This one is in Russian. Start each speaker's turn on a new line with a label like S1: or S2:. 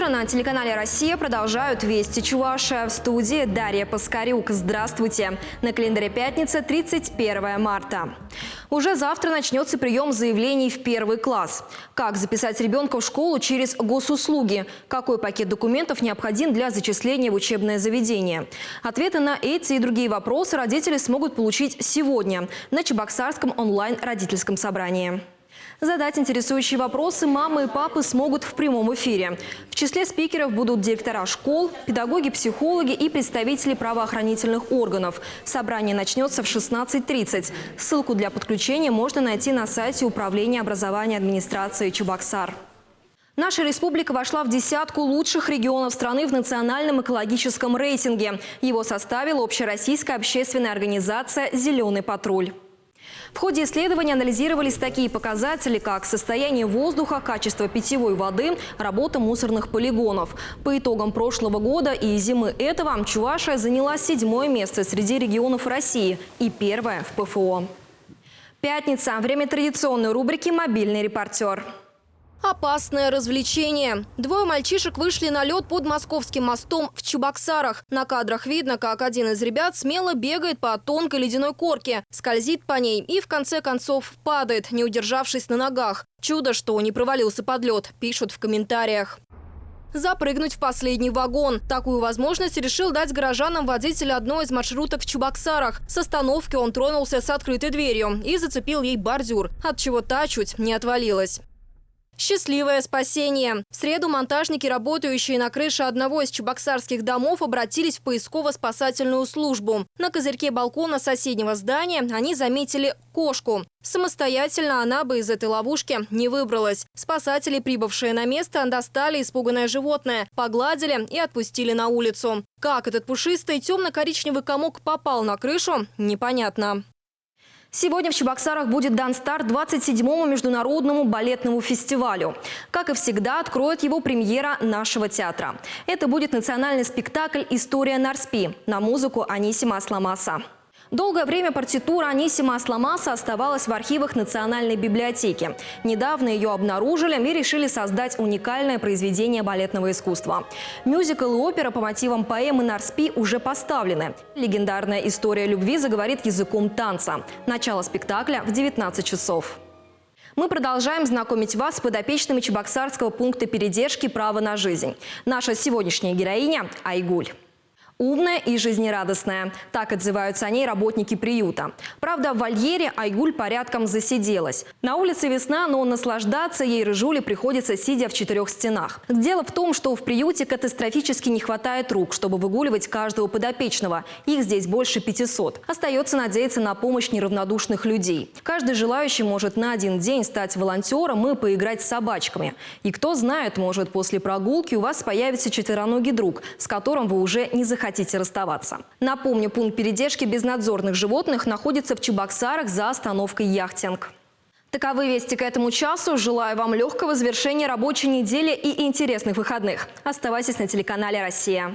S1: на телеканале «Россия» продолжают «Вести Чувашия». В студии Дарья Паскарюк. Здравствуйте. На календаре пятница, 31 марта. Уже завтра начнется прием заявлений в первый класс. Как записать ребенка в школу через госуслуги? Какой пакет документов необходим для зачисления в учебное заведение? Ответы на эти и другие вопросы родители смогут получить сегодня на Чебоксарском онлайн-родительском собрании. Задать интересующие вопросы мамы и папы смогут в прямом эфире. В числе спикеров будут директора школ, педагоги, психологи и представители правоохранительных органов. Собрание начнется в 16:30. Ссылку для подключения можно найти на сайте Управления образования администрации Чебоксар. Наша республика вошла в десятку лучших регионов страны в национальном экологическом рейтинге. Его составила общероссийская общественная организация «Зеленый патруль». В ходе исследования анализировались такие показатели, как состояние воздуха, качество питьевой воды, работа мусорных полигонов. По итогам прошлого года и зимы этого Чувашия заняла 7-е место среди регионов России и 1-е в ПФО. Пятница. Время традиционной рубрики «Мобильный репортер».
S2: Опасное развлечение. Двое мальчишек вышли на лед под Московским мостом в Чебоксарах. На кадрах видно, как один из ребят смело бегает по тонкой ледяной корке, скользит по ней и в конце концов падает, не удержавшись на ногах. Чудо, что не провалился под лед, пишут в комментариях. Запрыгнуть в последний вагон. Такую возможность решил дать горожанам водитель одной из маршруток в Чебоксарах. С остановки он тронулся с открытой дверью и зацепил ей бордюр, отчего та чуть не отвалилась. Счастливое спасение. В среду монтажники, работающие на крыше одного из чебоксарских домов, обратились в поисково-спасательную службу. На козырьке балкона соседнего здания они заметили кошку. Самостоятельно она бы из этой ловушки не выбралась. Спасатели, прибывшие на место, достали испуганное животное, погладили и отпустили на улицу. Как этот пушистый темно-коричневый комок попал на крышу, непонятно.
S1: Сегодня в Чебоксарах будет дан старт 27-му международному балетному фестивалю. Как и всегда, откроет его премьера нашего театра. Это будет национальный спектакль «История Нарспи» на музыку Анисима Асламаса. Долгое время партитура Анисима Асламаса оставалась в архивах Национальной библиотеки. Недавно ее обнаружили и решили создать уникальное произведение балетного искусства. Мюзикл и опера по мотивам поэмы Нарспи уже поставлены. Легендарная история любви заговорит языком танца. Начало спектакля в 19 часов. Мы продолжаем знакомить вас с подопечными Чебоксарского пункта передержки «Право на жизнь». Наша сегодняшняя героиня – Айгуль. Умная и жизнерадостная. Так отзываются о ней работники приюта. Правда, в вольере Айгуль порядком засиделась. На улице весна, но наслаждаться ей рыжуле приходится, сидя в 4 стенах. Дело в том, что в приюте катастрофически не хватает рук, чтобы выгуливать каждого подопечного. Их здесь больше 500. Остается надеяться на помощь неравнодушных людей. Каждый желающий может на один день стать волонтером и поиграть с собачками. И кто знает, может, после прогулки у вас появится четвероногий друг, с которым вы уже не захотите расставаться. Напомню, пункт передержки безнадзорных животных находится в Чебоксарах за остановкой «Яхтинг». Таковы вести к этому часу. Желаю вам легкого завершения рабочей недели и интересных выходных. Оставайтесь на телеканале «Россия».